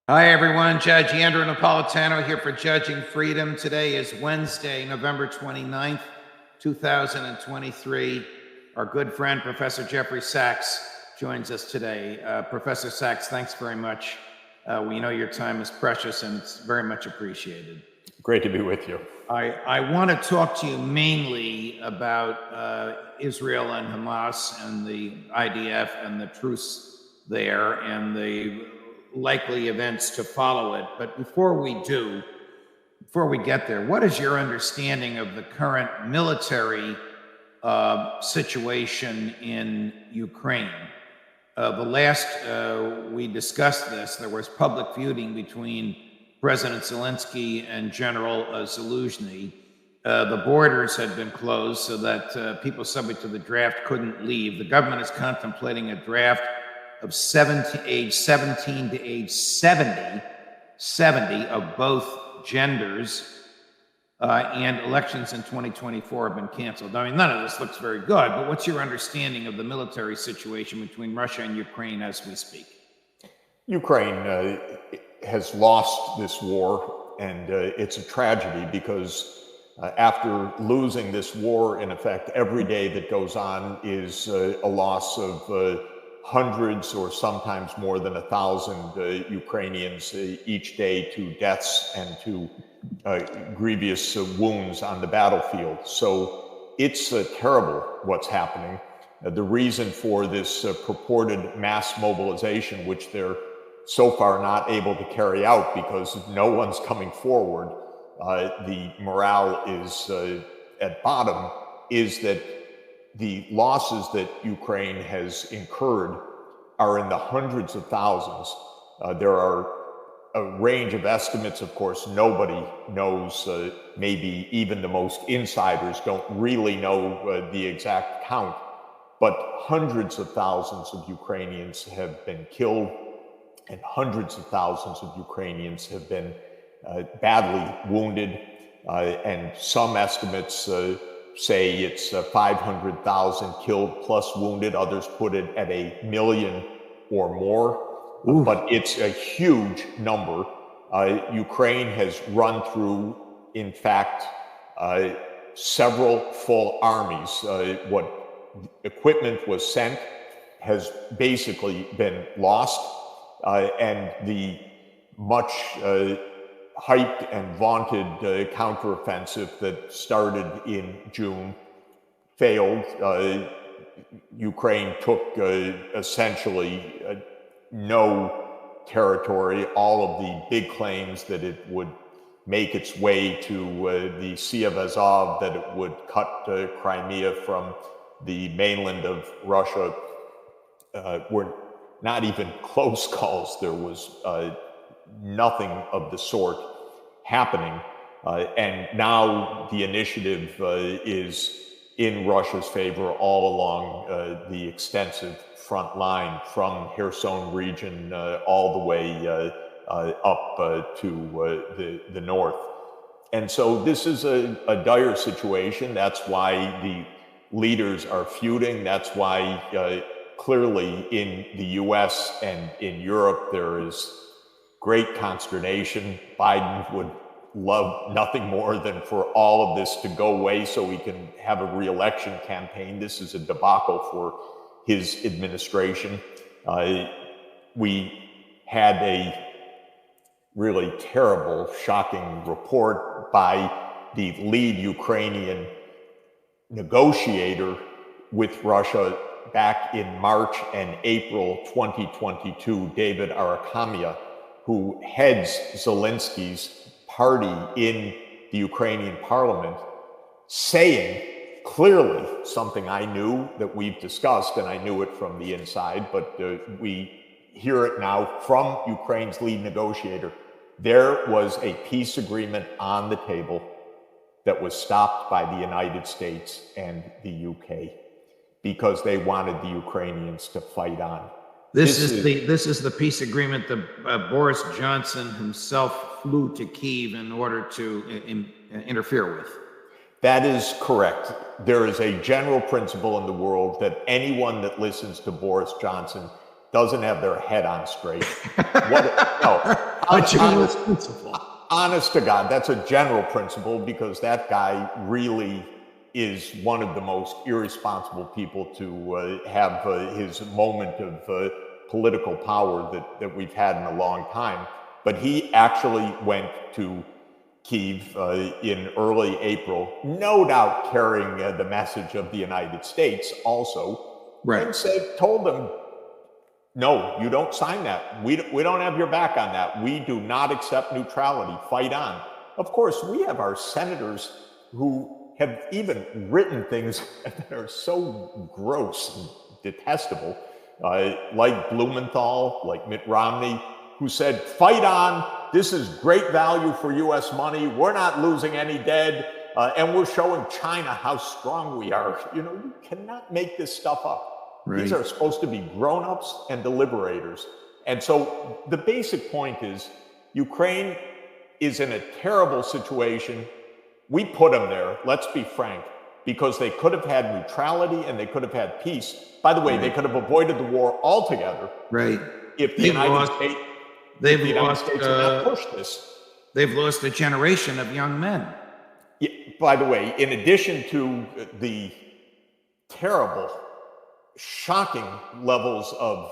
Hi, everyone. Judge Andrew Napolitano here for Judging Freedom. Today is Wednesday, November 29th, 2023. Our good friend, Professor Jeffrey Sachs, joins us today. Professor Sachs, thanks very much. We know your time is precious and it's very much appreciated. Great to be with you. I want to talk to you mainly about Israel and Hamas and the IDF and the truce there and the likely events to follow it. But before we get there, what is your understanding of the current military situation in Ukraine? The last we discussed this, there was public feuding between President Zelensky and General Zaluzhny. The borders had been closed so that people subject to the draft couldn't leave. The government is contemplating a draft of age 17 to age 70 of both genders, and elections in 2024 have been canceled. I mean, none of this looks very good, but what's your understanding of the military situation between Russia and Ukraine as we speak? Ukraine has lost this war, and it's a tragedy because after losing this war, in effect, every day that goes on is a loss of hundreds or sometimes more than 1,000 Ukrainians each day to deaths and to grievous wounds on the battlefield. So it's terrible what's happening. The reason for this purported mass mobilization, which they're so far not able to carry out because no one's coming forward, the morale is at bottom, is that the losses that Ukraine has incurred are in the hundreds of thousands. There are a range of estimates, of course. Nobody knows, maybe even the most insiders don't really know the exact count, but hundreds of thousands of Ukrainians have been killed and hundreds of thousands of Ukrainians have been badly wounded, and some estimates say it's 500,000 killed plus wounded. Others put it at 1 million or more. But it's a huge number. Ukraine has run through, in fact, several full armies. What equipment was sent has basically been lost, and the much hyped and vaunted counteroffensive that started in June failed. Ukraine took essentially no territory. All of the big claims that it would make its way to the Sea of Azov, that it would cut Crimea from the mainland of Russia, were not even close calls. There was nothing of the sort happening. And now the initiative is in Russia's favor all along the extensive front line from Kherson region all the way up to the north. And so this is a dire situation. That's why the leaders are feuding. That's why clearly in the US and in Europe there is great consternation. Biden would love nothing more than for all of this to go away so we can have a re-election campaign. This is a debacle for his administration. We had a really terrible, shocking report by the lead Ukrainian negotiator with Russia back in March and April 2022, David Kamiah, who heads Zelensky's party in the Ukrainian parliament, saying clearly something I knew that we've discussed, and I knew it from the inside, but we hear it now from Ukraine's lead negotiator. There was a peace agreement on the table that was stopped by the United States and the UK because they wanted the Ukrainians to fight on. This is the peace agreement that Boris Johnson himself flew to Kyiv in order to interfere with. That is correct. There is a general principle in the world that anyone that listens to Boris Johnson doesn't have their head on straight. No, A general principle. honest to God, that's a general principle, because that guy really is one of the most irresponsible people to have his moment of political power that we've had in a long time. But he actually went to Kyiv in early April, no doubt carrying the message of the United States also, Right. and told them, no, you don't sign that. We don't have your back on that. We do not accept neutrality. Fight on. Of course, we have our senators who have even written things that are so gross and detestable, like Blumenthal, like Mitt Romney, who said, fight on. This is great value for U.S. money. We're not losing any dead. And we're showing China how strong we are. You cannot make this stuff up. Right. These are supposed to be grown-ups and deliberators. And so the basic point is, Ukraine is in a terrible situation. We put them there, let's be frank, because they could have had neutrality and they could have had peace. By the way, they could have avoided the war altogether. Right. If the United States had not pushed this. They've lost a generation of young men. Yeah, by the way, in addition to the terrible, shocking levels of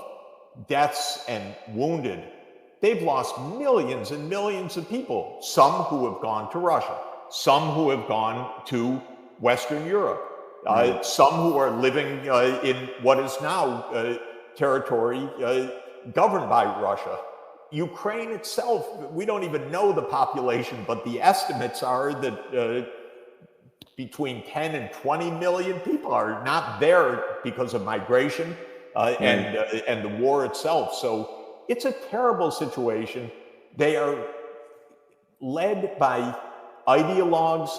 deaths and wounded, they've lost millions and millions of people, some who have gone to Russia, some who have gone to Western Europe, some who are living in what is now territory governed by Russia. Ukraine itself, we don't even know the population, but the estimates are that between 10 and 20 million people are not there because of migration and the war itself. So it's a terrible situation. They are led by ideologues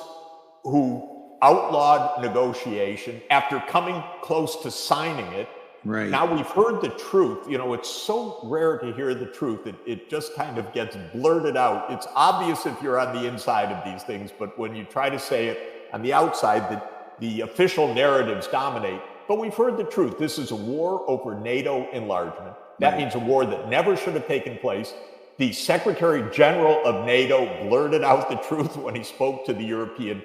who outlawed negotiation after coming close to signing it. Right. Now we've heard the truth. It's so rare to hear the truth. It just kind of gets blurted out. It's obvious if you're on the inside of these things, but when you try to say it on the outside, the official narratives dominate. But we've heard the truth. This is a war over NATO enlargement. That means a war that never should have taken place. The Secretary General of NATO blurted out the truth when he spoke to the European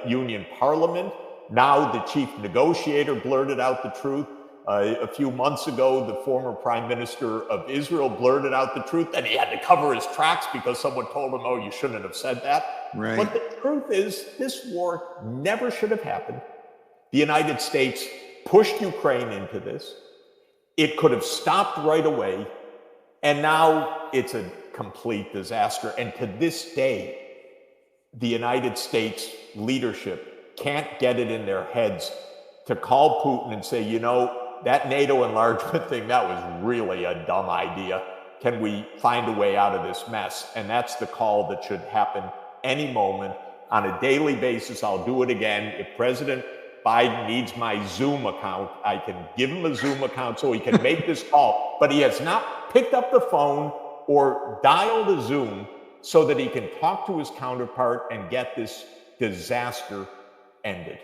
Union Parliament. Now the chief negotiator blurted out the truth. A few months ago, the former Prime Minister of Israel blurted out the truth, and he had to cover his tracks because someone told him, oh, you shouldn't have said that. Right. But the truth is, this war never should have happened. The United States pushed Ukraine into this. It could have stopped right away, and now it's a complete disaster. And to this day, the United States leadership can't get it in their heads to call Putin and say, that NATO enlargement thing, that was really a dumb idea. Can we find a way out of this mess? And that's the call that should happen any moment on a daily basis. I'll do it again. If President Biden needs my Zoom account, I can give him a Zoom account so he can make this call. But he has not picked up the phone or dialed a Zoom so that he can talk to his counterpart and get this disaster ended.